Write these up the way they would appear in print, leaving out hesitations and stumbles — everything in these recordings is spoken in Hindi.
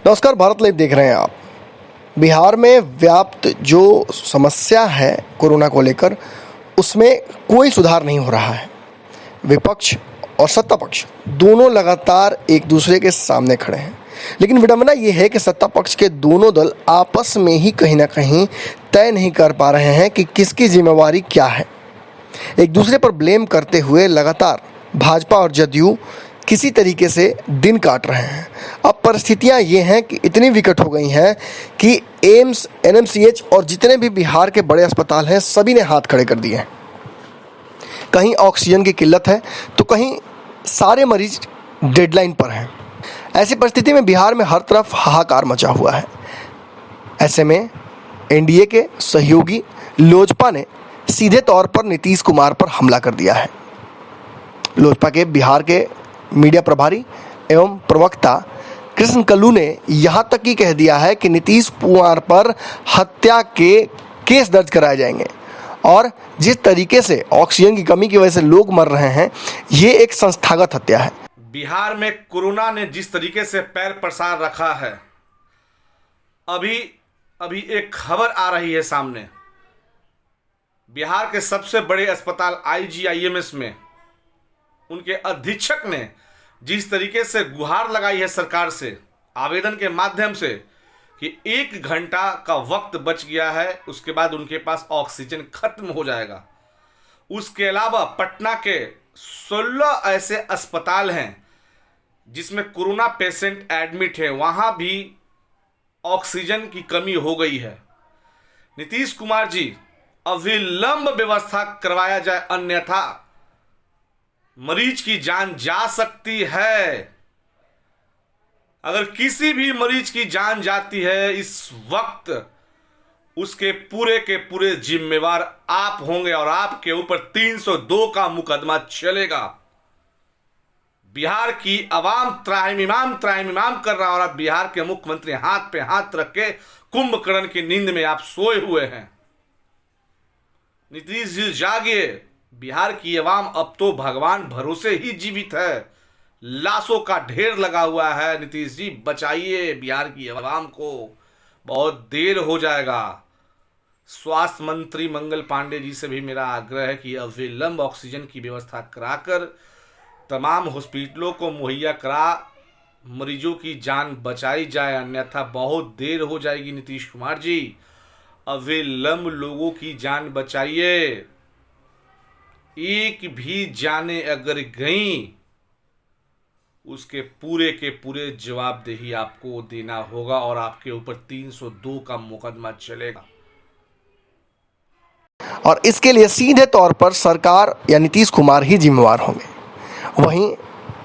नमस्कार, भारत लाइव देख रहे हैं आप। बिहार में व्याप्त जो समस्या है कोरोना को लेकर, उसमें कोई सुधार नहीं हो रहा है। विपक्ष और सत्ता पक्ष दोनों लगातार एक दूसरे के सामने खड़े हैं, लेकिन विडंबना ये है कि सत्ता पक्ष के दोनों दल आपस में ही कहीं ना कहीं तय नहीं कर पा रहे हैं कि किसकी जिम्मेवारी क्या है। एक दूसरे पर ब्लेम करते हुए लगातार भाजपा और जदयू किसी तरीके से दिन काट रहे हैं। अब परिस्थितियां ये हैं कि इतनी विकट हो गई हैं कि एम्स, एनएमसीएच और जितने भी बिहार के बड़े अस्पताल हैं, सभी ने हाथ खड़े कर दिए हैं। कहीं ऑक्सीजन की किल्लत है तो कहीं सारे मरीज डेडलाइन पर हैं। ऐसी परिस्थिति में बिहार में हर तरफ हाहाकार मचा हुआ है। ऐसे में एनडीए के सहयोगी लोजपा ने सीधे तौर पर नीतीश कुमार पर हमला कर दिया है। लोजपा के बिहार के मीडिया प्रभारी एवं प्रवक्ता कृष्ण कल्लू ने यहां तक ही कह दिया है कि नीतीश कुमार पर हत्या के केस दर्ज कराए जाएंगे और जिस तरीके से ऑक्सीजन की कमी की वजह से लोग मर रहे हैं, ये एक संस्थागत हत्या है। बिहार में कोरोना ने जिस तरीके से पैर पसार रखा है, अभी एक खबर आ रही है सामने। बिहार के सबसे बड़े अस्पताल आईजीआईएमएस में उनके अधीक्षक ने जिस तरीके से गुहार लगाई है सरकार से आवेदन के माध्यम से कि 1 घंटा का वक्त बच गया है, उसके बाद उनके पास ऑक्सीजन खत्म हो जाएगा। उसके अलावा पटना के 16 ऐसे अस्पताल हैं जिसमें कोरोना पेशेंट एडमिट है, वहां भी ऑक्सीजन की कमी हो गई है। नीतीश कुमार जी, अविलंब व्यवस्था करवाया जाए, अन्यथा मरीज की जान जा सकती है। अगर किसी भी मरीज की जान जाती है इस वक्त, उसके पूरे के पूरे जिम्मेवार आप होंगे और आपके ऊपर 302 का मुकदमा चलेगा। बिहार की आवाम त्राहिमाम कर रहा है और अब बिहार के मुख्यमंत्री हाथ पे हाथ रख के कुंभकर्ण की नींद में आप सोए हुए हैं। नीतीश जी जागिए, बिहार की आवाम अब तो भगवान भरोसे ही जीवित है। लाशों का ढेर लगा हुआ है। नीतीश जी बचाइए बिहार की आवाम को, बहुत देर हो जाएगा। स्वास्थ्य मंत्री मंगल पांडे जी से भी मेरा आग्रह है कि अविलंब ऑक्सीजन की व्यवस्था कराकर तमाम हॉस्पिटलों को मुहैया करा मरीजों की जान बचाई जाए, अन्यथा बहुत देर हो जाएगी। नीतीश कुमार जी, अविलंब लोगों की जान बचाइए। एक भी जाने अगर गई, उसके पूरे के पूरे जवाबदेही आपको देना होगा और आपके ऊपर 302 का मुकदमा चलेगा। और इसके लिए सीधे तौर पर सरकार या नीतीश कुमार ही जिम्मेवार होंगे। वहीं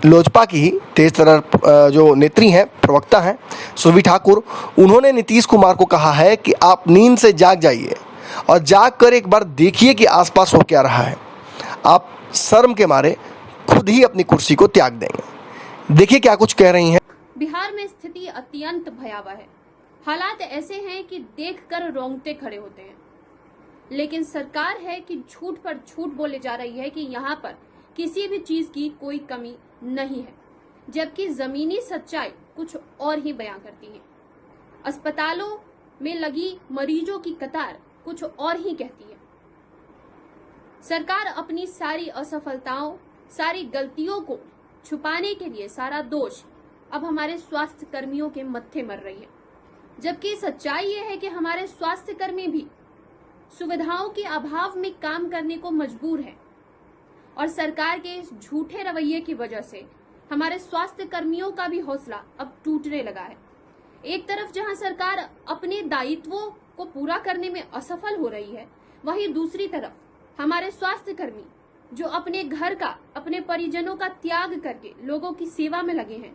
लोजपा की ही तेज तरह जो नेत्री हैं, प्रवक्ता हैं सुरभि ठाकुर, उन्होंने नीतीश कुमार को कहा है कि आप नींद से जाग जाइए और जाग कर एक बार देखिए कि आसपास हो क्या रहा है। आप शर्म के मारे खुद ही अपनी कुर्सी को त्याग देंगे। देखिए क्या कुछ कह रही हैं। बिहार में स्थिति अत्यंत भयावह है। हालात ऐसे हैं कि देखकर रोंगटे खड़े होते हैं, लेकिन सरकार है कि झूठ पर झूठ बोले जा रही है कि यहाँ पर किसी भी चीज की कोई कमी नहीं है, जबकि जमीनी सच्चाई कुछ और ही बयां करती है। अस्पतालों में लगी मरीजों की कतार कुछ और ही कहती है। सरकार अपनी सारी असफलताओं, सारी गलतियों को छुपाने के लिए सारा दोष अब हमारे स्वास्थ्य कर्मियों के मत्थे मर रही है, जबकि सच्चाई ये है कि हमारे स्वास्थ्य कर्मी भी सुविधाओं के अभाव में काम करने को मजबूर हैं और सरकार के इस झूठे रवैये की वजह से हमारे स्वास्थ्य कर्मियों का भी हौसला अब टूटने लगा है। एक तरफ जहां सरकार अपने दायित्वों को पूरा करने में असफल हो रही है, वहीं दूसरी तरफ हमारे स्वास्थ्य कर्मी जो अपने घर का, अपने परिजनों का त्याग करके लोगों की सेवा में लगे हैं,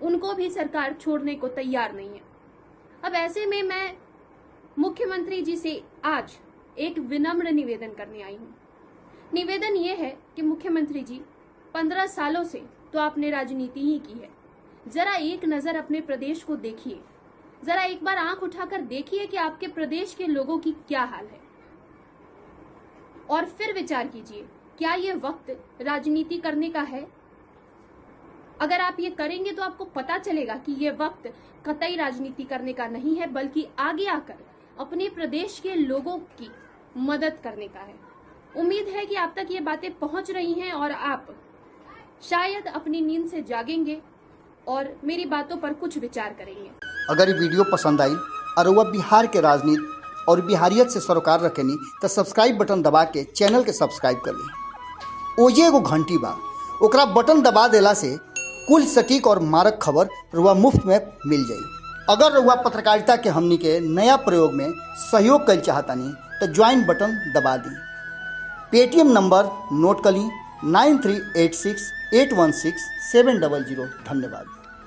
उनको भी सरकार छोड़ने को तैयार नहीं है। अब ऐसे में मैं मुख्यमंत्री जी से आज एक विनम्र निवेदन करने आई हूँ। निवेदन ये है कि मुख्यमंत्री जी, 15 सालों से तो आपने राजनीति ही की है, जरा एक नजर अपने प्रदेश को देखिए, जरा एक बार आंख उठाकर देखिए कि आपके प्रदेश के लोगों की क्या हाल है और फिर विचार कीजिए, क्या ये वक्त राजनीति करने का है? अगर आप ये करेंगे तो आपको पता चलेगा कि ये वक्त कतई राजनीति करने का नहीं है, बल्कि आगे आकर अपने प्रदेश के लोगों की मदद करने का है। उम्मीद है कि आप तक ये बातें पहुंच रही हैं और आप शायद अपनी नींद से जागेंगे और मेरी बातों पर कुछ विचार करेंगे। अगर ये वीडियो पसंद आई और वह बिहार के राजनीति और बिहारियत से सरोकार रखेनी तो सब्सक्राइब बटन दबा के चैनल के सब्सक्राइब कर ली। ओजे एगो घंटी बा, ओकरा बटन दबा देला से कुल सटीक और मारक खबर रुआ मुफ्त में मिल जाई। अगर रुआ पत्रकारिता के हमनी के नया प्रयोग में सहयोग कर चाहतानी तो ज्वाइन बटन दबा दी। पेटीएम नंबर नोट कर ली 9386816700। धन्यवाद।